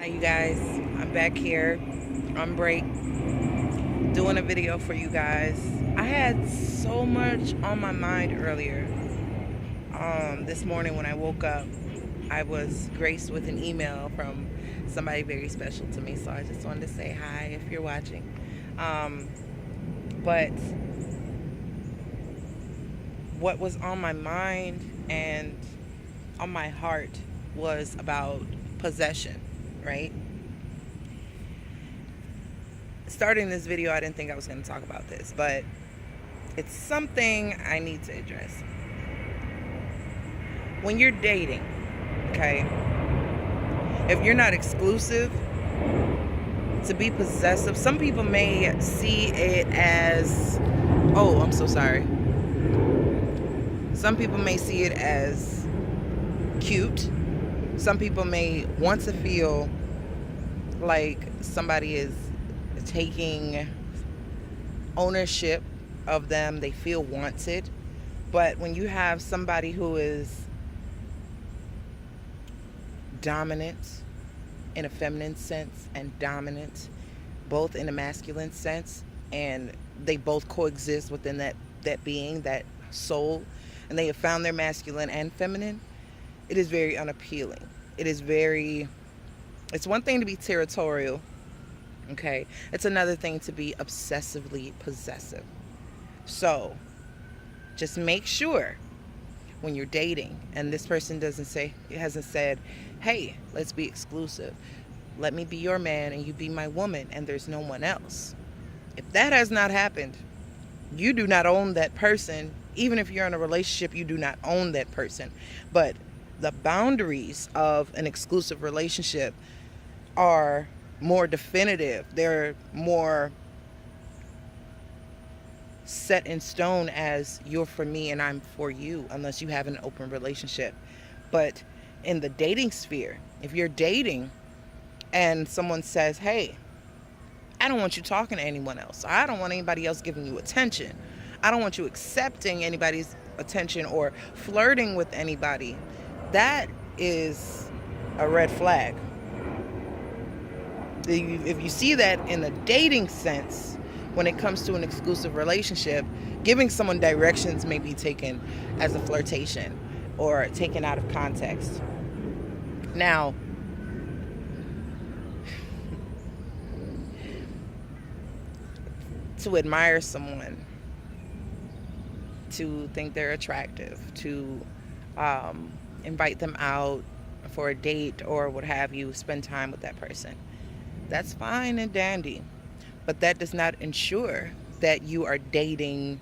Hi you guys, I'm back here on break doing a video for you guys. I had so much on my mind earlier. This morning when I woke up, I was graced with an email from somebody very special to me, so I just wanted to say hi if you're watching. But what was on my mind and on my heart was about possession, right? Starting this video, I didn't think I was going to talk about this, but it's something I need to address. When you're dating, okay, if you're not exclusive, to be possessive, some people may see it as, oh, I'm so sorry. Some people may see it as cute. Some people may want to feel like somebody is taking ownership of them. They feel wanted. But when you have somebody who is dominant in a feminine sense and dominant both in a masculine sense, and they both coexist within that being, that soul, and they have found their masculine and feminine, it is very unappealing. It's one thing to be territorial, okay? It's another thing to be obsessively possessive. So just make sure when you're dating and this person hasn't said, hey, let's be exclusive, let me be your man and you be my woman, and there's no one else. If that has not happened, you do not own that person. Even if you're in a relationship, you do not own that person. But the boundaries of an exclusive relationship are more definitive. They're more set in stone as you're for me and I'm for you, unless you have an open relationship. But in the dating sphere, if you're dating and someone says, hey, I don't want you talking to anyone else. I don't want anybody else giving you attention. I don't want you accepting anybody's attention or flirting with anybody. That is a red flag. If you see that in the dating sense, when it comes to an exclusive relationship, giving someone directions may be taken as a flirtation or taken out of context. Now, to admire someone, to think they're attractive, to invite them out for a date or what have you, spend time with that person, that's fine and dandy. But that does not ensure that you are dating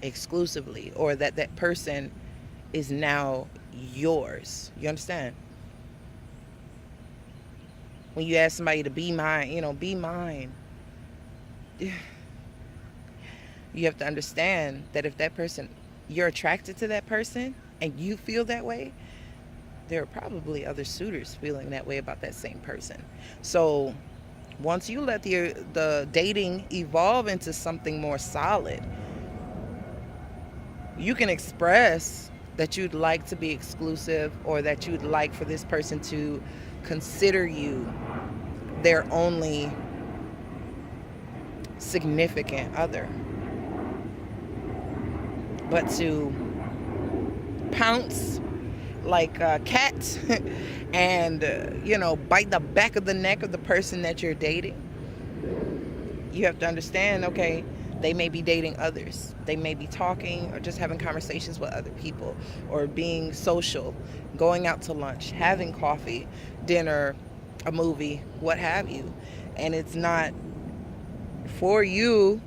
exclusively or that that person is now yours. You understand? When you ask somebody to be mine, be mine, you have to understand that if that person, you're attracted to that person and you feel that way, there are probably other suitors feeling that way about that same person. So once you let the dating evolve into something more solid, you can express that you'd like to be exclusive or that you'd like for this person to consider you their only significant other. But to pounce like a cat and bite the back of the neck of the person that you're dating, you have to understand, okay, they may be dating others. They may be talking or just having conversations with other people or being social, going out to lunch, having coffee, dinner, a movie, what have you. And it's not for you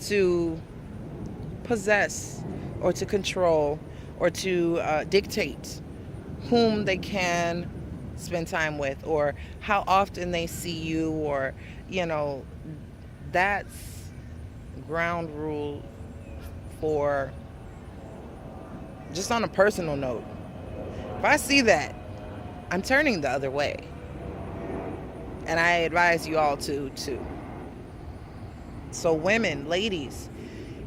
to possess or to control or to dictate whom they can spend time with or how often they see you, or that's ground rule for, just on a personal note, if I see that, I'm turning the other way. And I advise you all to too. So women, ladies,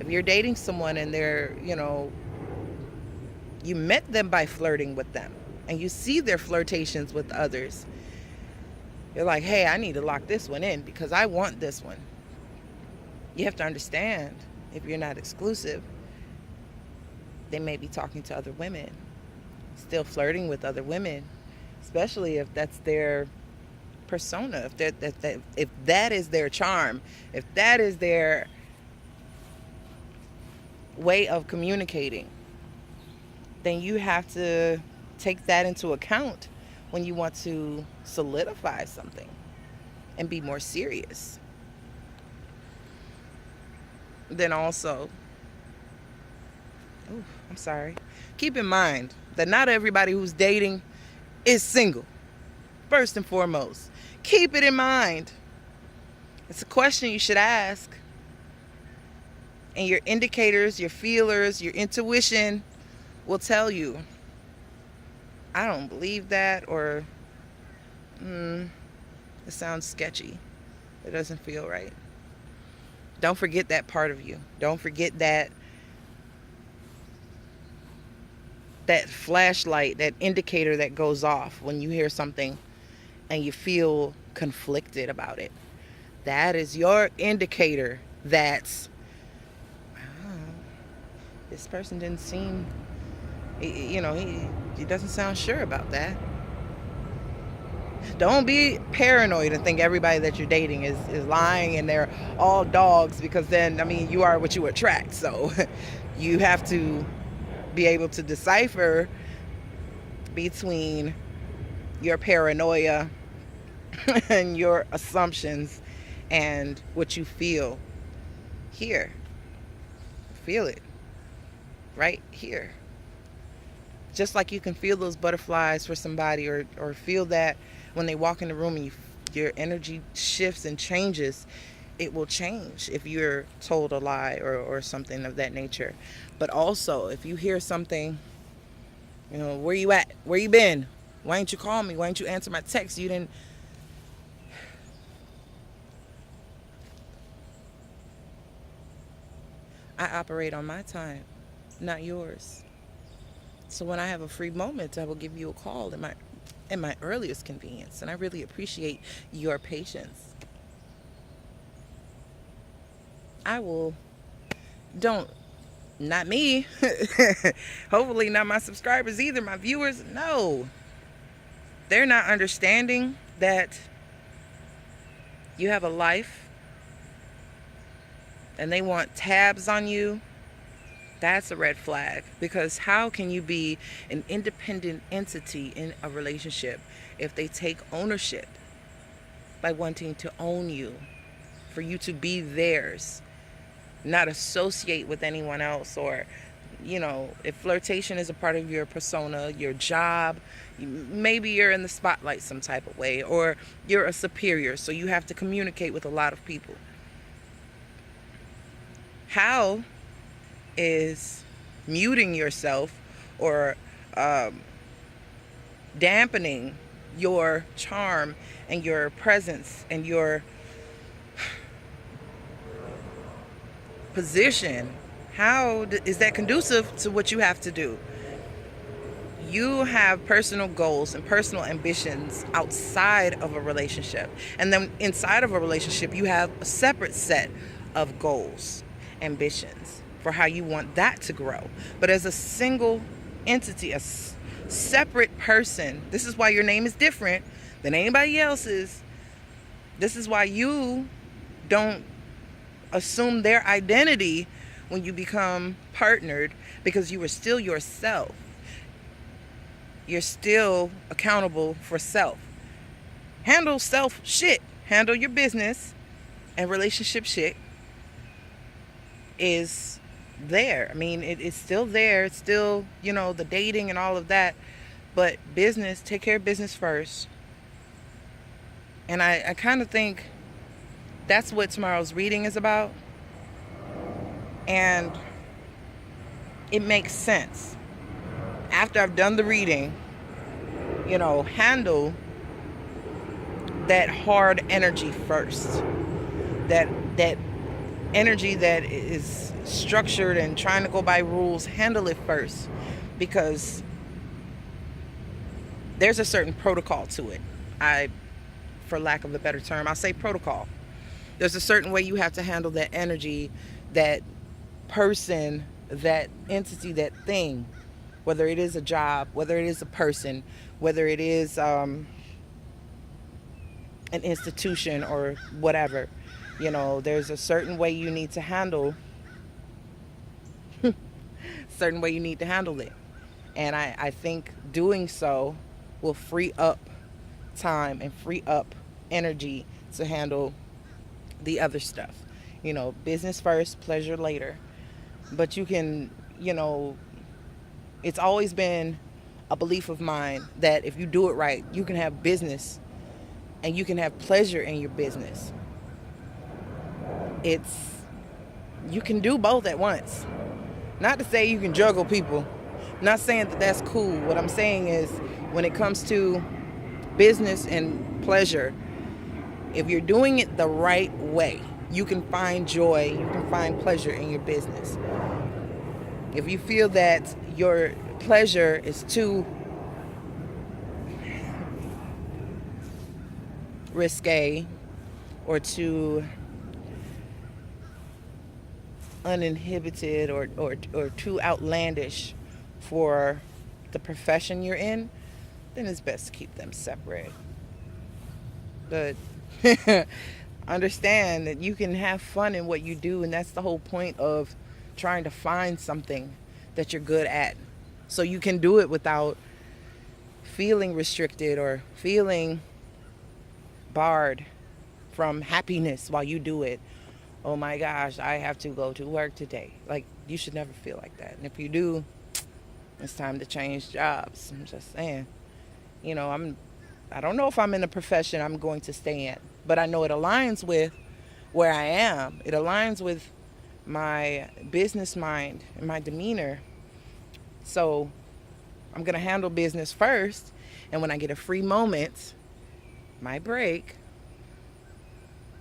if you're dating someone and they're, you met them by flirting with them and you see their flirtations with others, You're like, hey, I need to lock this one in because I want this one. You have to understand, if you're not exclusive, they may be talking to other women, still flirting with other women, especially if that's their persona, if that is their charm, if that is their way of communicating, then you have to take that into account when you want to solidify something and be more serious. Then also, I'm sorry, keep in mind that not everybody who's dating is single. First and foremost, keep it in mind. It's a question you should ask. And your indicators, your feelers, your intuition will tell you, I don't believe that, or it sounds sketchy. It doesn't feel right. Don't forget that part of you. Don't forget that flashlight, that indicator that goes off when you hear something and you feel conflicted about it. That is your indicator that this person didn't seem, he doesn't sound sure about that. Don't be paranoid and think everybody that you're dating is lying and they're all dogs, because then, you are what you attract. So you have to be able to decipher between your paranoia and your assumptions and what you feel here. Feel it right here. Just like you can feel those butterflies for somebody, or feel that when they walk in the room and your energy shifts and changes, it will change if you're told a lie or something of that nature. But also, if you hear something, where you at? Where you been? Why didn't you call me? Why didn't you answer my text? You didn't. I operate on my time, not yours. So when I have a free moment, I will give you a call in my earliest convenience. And I really appreciate your patience. Not me. Hopefully not my subscribers either, my viewers. No. They're not understanding that you have a life and they want tabs on you. That's a red flag, because how can you be an independent entity in a relationship if they take ownership by wanting to own you, for you to be theirs, not associate with anyone else? Or, if flirtation is a part of your persona, your job, maybe you're in the spotlight some type of way, or you're a superior, so you have to communicate with a lot of people. How is muting yourself or dampening your charm and your presence and your position, how is that conducive to what you have to do? You have personal goals and personal ambitions outside of a relationship. And then inside of a relationship, you have a separate set of goals, ambitions for how you want that to grow. But as a single entity, a separate person, this is why your name is different than anybody else's. This is why you don't assume their identity when you become partnered, because you are still yourself. You're still accountable for self. Handle self shit. Handle your business, and relationship shit is there. It's still there. It's still, the dating and all of that. But business, take care of business first. And I kind of think that's what tomorrow's reading is about. And it makes sense. After I've done the reading, handle that hard energy first. That energy that is structured and trying to go by rules, handle it first. Because there's a certain protocol to it. I for lack of a better term, I'll say protocol. There's a certain way you have to handle that energy, that person, that entity, that thing, whether it is a job, whether it is a person, whether it is an institution or whatever. There's a certain way you need to handle certain way you need to handle it. And I think doing so will free up time and free up energy to handle the other stuff. Business first, pleasure later. But you can, it's always been a belief of mine that if you do it right, you can have business and you can have pleasure in your business. You can do both at once. Not to say you can juggle people. I'm not saying that that's cool. What I'm saying is when it comes to business and pleasure, if you're doing it the right way, you can find joy, you can find pleasure in your business. If you feel that your pleasure is too risque or too uninhibited or too outlandish for the profession you're in, then it's best to keep them separate. But understand that you can have fun in what you do, and that's the whole point of trying to find something that you're good at, so you can do it without feeling restricted or feeling barred from happiness while you do it. Oh my gosh, I have to go to work today. Like, you should never feel like that. And if you do, it's time to change jobs. I'm just saying. I don't know if I'm in a profession I'm going to stay in, but I know it aligns with where I am. It aligns with my business mind and my demeanor. So I'm going to handle business first. And when I get a free moment, my break,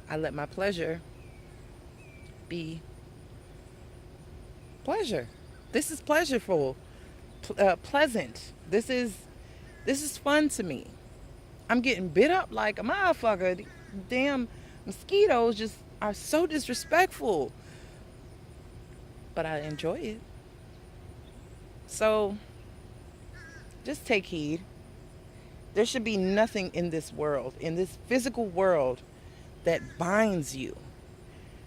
I let my pleasure be pleasure. This is pleasureful, pleasant. This is fun to me. I'm getting bit up like a motherfucker. Damn mosquitoes just are so disrespectful. But I enjoy it. So just take heed. There should be nothing in this world, in this physical world, that binds you.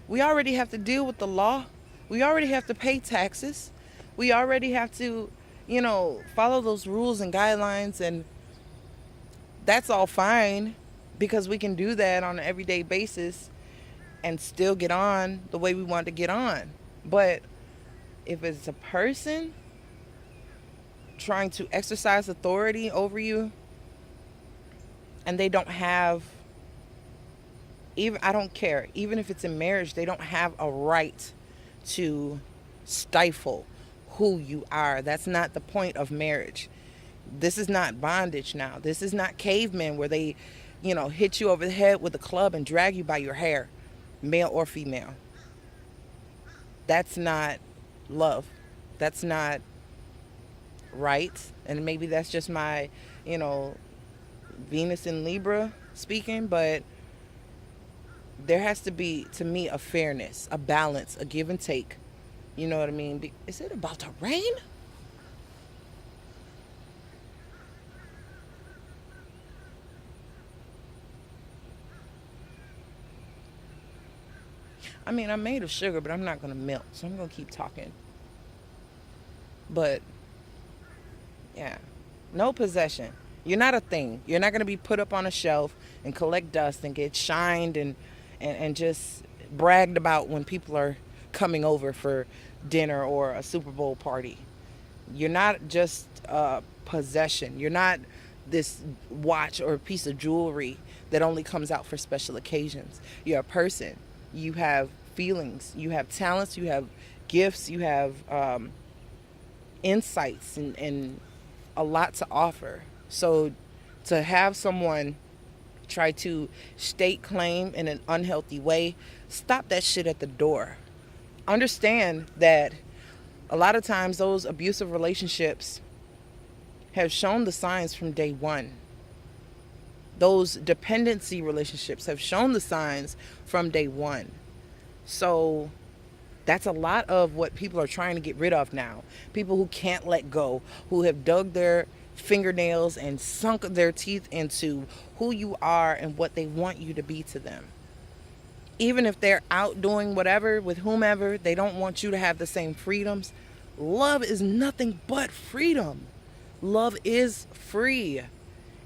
We already have to deal with the law. We already have to pay taxes. We already have to, follow those rules and guidelines, and that's all fine because we can do that on an everyday basis and still get on the way we want to get on. But if it's a person trying to exercise authority over you and they don't have, I don't care, even if it's in marriage, they don't have a right to stifle who you are. That's not the point of marriage. This is not bondage now. This is not cavemen where they, hit you over the head with a club and drag you by your hair, male or female. That's not love. That's not right. And maybe that's just my, Venus and Libra speaking, but there has to be, to me, a fairness, a balance, a give and take. You know what I mean? Is it about to rain? I mean, I'm made of sugar, but I'm not going to melt, so I'm going to keep talking. But, yeah, no possession. You're not a thing. You're not going to be put up on a shelf and collect dust and get shined and just bragged about when people are coming over for dinner or a Super Bowl party. You're not just a possession. You're not this watch or piece of jewelry that only comes out for special occasions. You're a person. You have feelings. You have talents. You have gifts. You have insights and a lot to offer. So to have someone try to stake claim in an unhealthy way, stop that shit at the door. Understand that a lot of times those abusive relationships have shown the signs from day one. Those dependency relationships have shown the signs from day one. So that's a lot of what people are trying to get rid of now. People who can't let go, who have dug their fingernails and sunk their teeth into who you are and what they want you to be to them. Even if they're out doing whatever with whomever, they don't want you to have the same freedoms. Love is nothing but freedom. Love is free.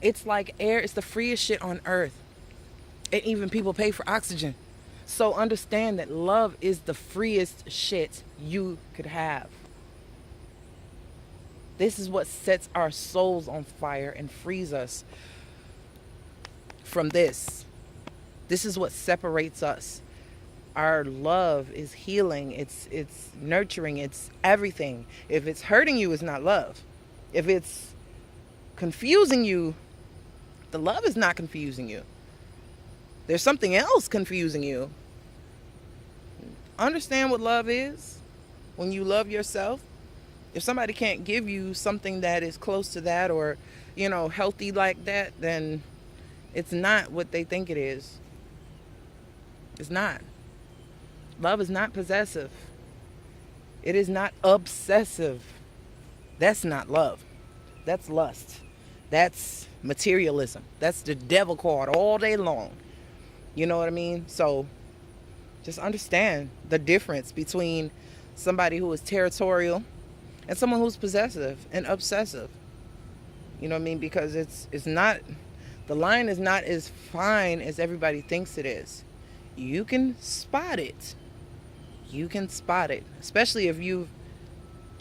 It's like air. It's the freest shit on earth. And even people pay for oxygen. So understand that love is the freest shit you could have. This is what sets our souls on fire and frees us from this. This is what separates us. Our love is healing. It's nurturing. It's everything. If it's hurting you, it's not love. If it's confusing you, the love is not confusing you. There's something else confusing you. Understand what love is when you love yourself. If somebody can't give you something that is close to that or, healthy like that, then it's not what they think it is. It's not. Love is not possessive. It is not obsessive. That's not love. That's lust. That's materialism. That's the devil card all day long. You know what I mean? So just understand the difference between somebody who is territorial and someone who's possessive and obsessive. You know what I mean? Because it's not, the line is not as fine as everybody thinks it is. You can spot it. You can spot it, especially if you've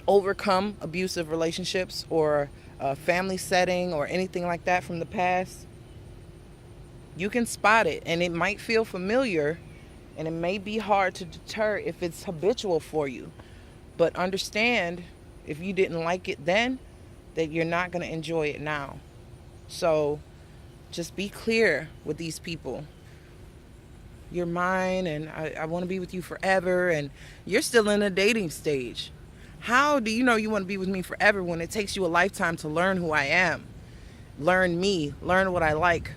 overcome abusive relationships or a family setting or anything like that from the past. You can spot it, and it might feel familiar, and it may be hard to deter if it's habitual for you. But understand, if you didn't like it then, that you're not going to enjoy it now. So just be clear with these people. You're mine, and I want to be with you forever, and you're still in a dating stage. How do you know you want to be with me forever when it takes you a lifetime to learn who I am? Learn me, learn what I like.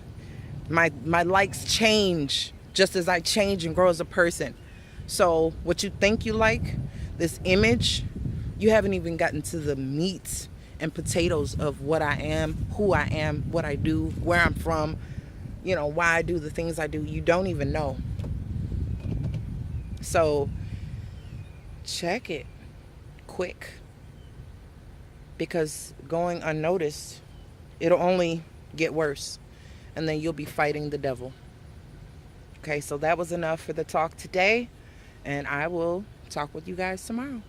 My likes change just as I change and grow as a person. So what you think you like, this image, you haven't even gotten to the meat and potatoes of what I am, who I am, what I do, where I'm from, why I do the things I do. You don't even know. So check it quick, because going unnoticed, it'll only get worse, and then you'll be fighting the devil. Okay, so that was enough for the talk today, and I will talk with you guys tomorrow.